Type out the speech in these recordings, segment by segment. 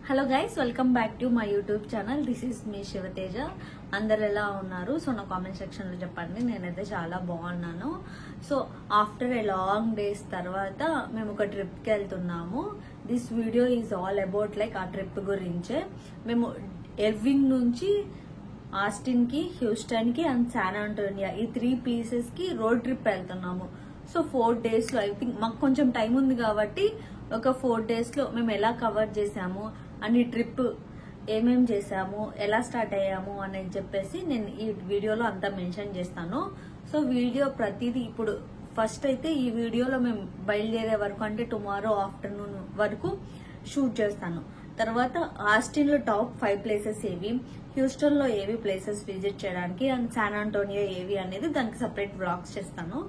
Hello guys, welcome back to my YouTube channel. This is me Shivateja. అందరు ఎలా ఉన్నారు? So నా కామెంట్ సెక్షన్ లో చెప్పండి. నేనైతే చాలా బాగున్నాను. So after a long days తర్వాత మేము ఒక ట్రిప్ కి వెళ్తున్నాము. This video is all about like ఆ ట్రిప్ గురించే. మేము ఎర్వింగ్ నుంచి ఆస్టిన్ కి, హ్యూస్టన్ కి అండ్ శాన్ ఆంటోనియా ఈ 3 ప్లేసెస్ కి రోడ్ ట్రిప్ వెళ్తున్నాము. సో 4 days లో ఐ థింక్ మాకు కొంచెం టైం ఉంది కాబట్టి ఒక 4 days లో మేము ఎలా కవర్ చేసాము అండ్ ఈ ట్రిప్ ఏమేం చేసాము, ఎలా స్టార్ట్ అయ్యాము అనేది చెప్పేసి నేను ఈ వీడియోలో అంతా మెన్షన్ చేస్తాను. సో వీడియో ప్రతిదీ ఇప్పుడు ఫస్ట్ అయితే ఈ వీడియోలో మేము బయలుదేరే వరకు అంటే టుమారో ఆఫ్టర్నూన్ వరకు షూట్ చేస్తాను. తర్వాత ఆస్టిన్ లో టాప్ 5 ప్లేసెస్ ఏవి, హ్యూస్టన్ లో ఏవి ప్లేసెస్ విజిట్ చేయడానికి అండ్ శాన్ ఆంటోనియా ఏవి అనేది దానికి సపరేట్ బ్లాగ్స్ చేస్తాను.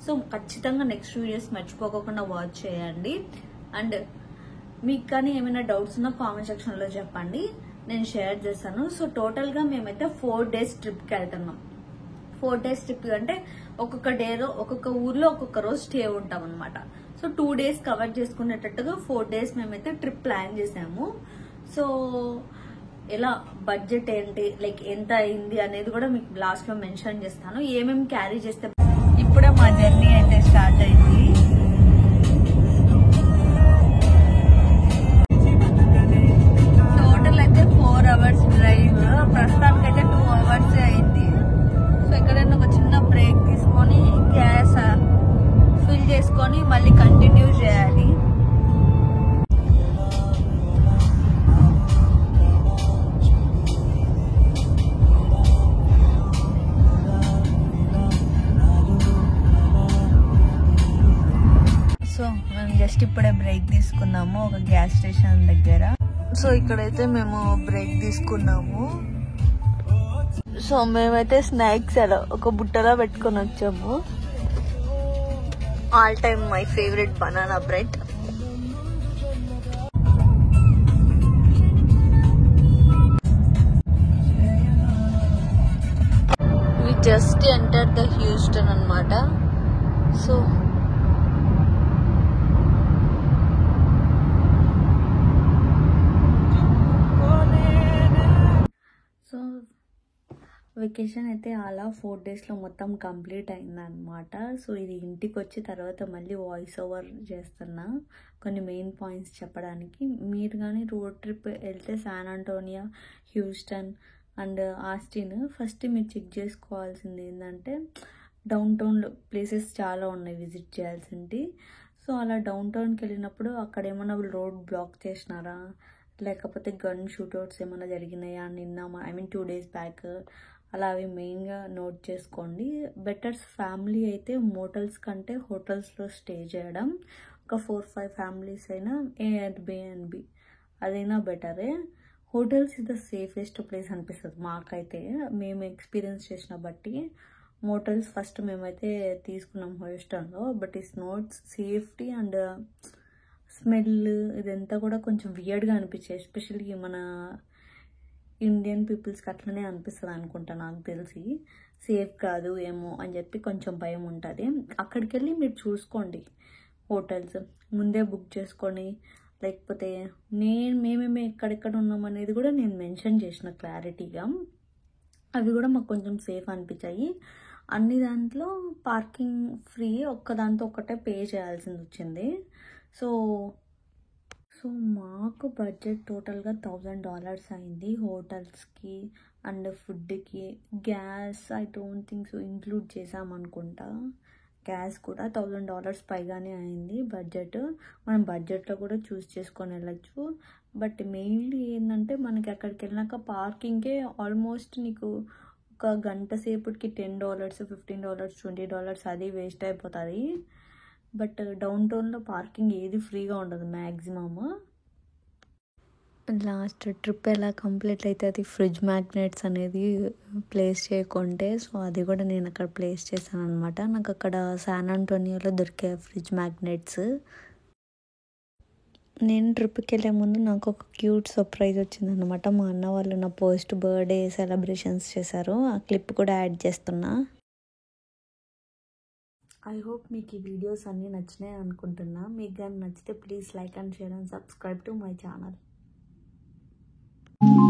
సో ఖచ్చితంగా నెక్స్ట్ వీడియోస్ మర్చిపోకుండా వాచ్ చేయండి. అండ్ మీకు కానీ ఏమైనా డౌట్స్ ఉన్నా కామెంట్ సెక్షన్ లో చెప్పండి, నేను షేర్ చేస్తాను. సో టోటల్ గా మేమైతే 4 days ట్రిప్ కి వెళ్తున్నాం. 4 days ట్రిప్ అంటే ఒక్కొక్క డేలో ఒక్కొక్క ఊర్లో ఒక్కొక్క రోజు స్టే ఉంటాం అనమాట. సో 2 days కవర్ చేసుకునేటట్టుగా 4 days మేమైతే ట్రిప్ ప్లాన్ చేసాము. సో ఎలా బడ్జెట్ ఏంటి, లైక్ ఎంత అయింది అనేది కూడా మీకు లాస్ట్ లో మెన్షన్ చేస్తాను. ఏమేమి క్యారీ చేస్తే ఇప్పుడే మా జర్నీ అయితే స్టార్ట్ అయింది. టోటల్ అయితే 4 hours డ్రైవ్, ప్రస్తుతానికైతే 2 hours అయింది. సో ఎక్కడైనా ఒక చిన్న బ్రేక్ తీసుకొని గ్యాస్ ఫిల్ చేసుకొని మళ్ళీ కంటిన్యూ చేయాలి. సో మేము జస్ట్ ఇప్పుడే బ్రేక్ తీసుకున్నాము ఒక గ్యాస్ స్టేషన్ దగ్గర. సో ఇక్కడైతే మేము బ్రేక్ తీసుకున్నాము. సో మేమైతే స్నాక్స్ అలా ఒక బుట్టలో పెట్టుకొని వచ్చాము. All time my favourite banana bread. We just enter the Houston అన్నమాట. సో వెకేషన్ అయితే అలా 4 days లో మొత్తం కంప్లీట్ అయిందనమాట. సో ఇది ఇంటికి వచ్చి తర్వాత మళ్ళీ వాయిస్ ఓవర్ చేస్తున్నా కొన్ని మెయిన్ పాయింట్స్ చెప్పడానికి. మీరు కానీ రోడ్ ట్రిప్ వెళ్తే San Antonio, Houston and Austin first మీరు చెక్ చేసుకోవాల్సింది ఏంటంటే డౌన్ టౌన్లో ప్లేసెస్ చాలా ఉన్నాయి విజిట్ చేయాల్సింది. సో అలా డౌన్ టౌన్కి వెళ్ళినప్పుడు అక్కడ ఏమన్నా రోడ్ బ్లాక్ చేసినారా, లేకపోతే గన్ షూట్అవుట్స్ ఏమైనా జరిగినాయా నిన్న 2 days బ్యాక్, అలా అవి మెయిన్గా నోట్ చేసుకోండి. బెటర్ ఫ్యామిలీ అయితే మోటల్స్ కంటే హోటల్స్లో స్టే చేయడం. ఒక 4-5 ఫ్యామిలీస్ అయినా ఏఆర్బిఎన్బి అదైనా బెటరే. Hotels is the safest place అనిపిస్తుంది మాకైతే, మేము ఎక్స్పీరియన్స్ చేసిన బట్టి. మోటల్స్ ఫస్ట్ మేమైతే తీసుకున్నాం హ్యూస్టన్లో, but it's not safety and smell ఇదంతా కూడా కొంచెం వియర్డ్గా అనిపించాయి. ఎస్పెషల్లీ మన ఇండియన్ పీపుల్స్కి అట్లనే అనిపిస్తుంది అనుకుంటా, నాకు తెలిసి సేఫ్ కాదు ఏమో అని చెప్పి కొంచెం భయం ఉంటుంది. అక్కడికి వెళ్ళి మీరు చూసుకోండి హోటల్స్ ముందే బుక్ చేసుకొని, లేకపోతే మేమేమి ఎక్కడెక్కడ ఉన్నాం అనేది కూడా నేను మెన్షన్ చేసిన క్లారిటీగా. అవి కూడా మాకు కొంచెం సేఫ్ అనిపించాయి. అన్ని దాంట్లో పార్కింగ్ ఫ్రీ, ఒక్కదాంతో ఒక్కటే పే చేయాల్సింది వచ్చింది. సో మాకు బడ్జెట్ టోటల్గా $1,000 అయింది హోటల్స్కి అండ్ ఫుడ్కి. Gas I don't think so include చేసామనుకుంటా. గ్యాస్ కూడా $1,000 పైగానే అయింది బడ్జెట్. మనం బడ్జెట్లో కూడా చూస్ చేసుకొని వెళ్ళచ్చు. బట్ మెయిన్లీ ఏంటంటే మనకి అక్కడికి వెళ్ళినాక పార్కింగ్కే ఆల్మోస్ట్ నీకు ఒక గంట సేపటికి $10, $15, $20 అది వేస్ట్ అయిపోతుంది. బట్ డౌన్ టౌన్లో పార్కింగ్ ఏది ఫ్రీగా ఉండదు మ్యాక్సిమమ్. లాస్ట్ ట్రిప్ ఎలా కంప్లీట్ అయితే అది ఫ్రిడ్జ్ మ్యాగ్నెట్స్ అనేది ప్లేస్ చేయకుంటే, సో అది కూడా నేను అక్కడ ప్లేస్ చేశాను అనమాట. నాకు అక్కడ శాన్ ఆంటోనియాలో దొరికే ఫ్రిడ్జ్ మ్యాగ్నెట్స్. నేను ట్రిప్కి వెళ్ళే ముందు నాకు ఒక క్యూట్ సర్ప్రైజ్ వచ్చిందనమాట. మా అన్న వాళ్ళు నా పోస్ట్ బర్త్డే సెలబ్రేషన్స్ చేశారు. ఆ క్లిప్ కూడా యాడ్ చేస్తున్నా. ఐ హోప్ మీకు ఈ వీడియోస్ అన్నీ నచ్చినాయి అనుకుంటున్నా. మీకు కానీ నచ్చితే please like and share and subscribe to my channel. Bye.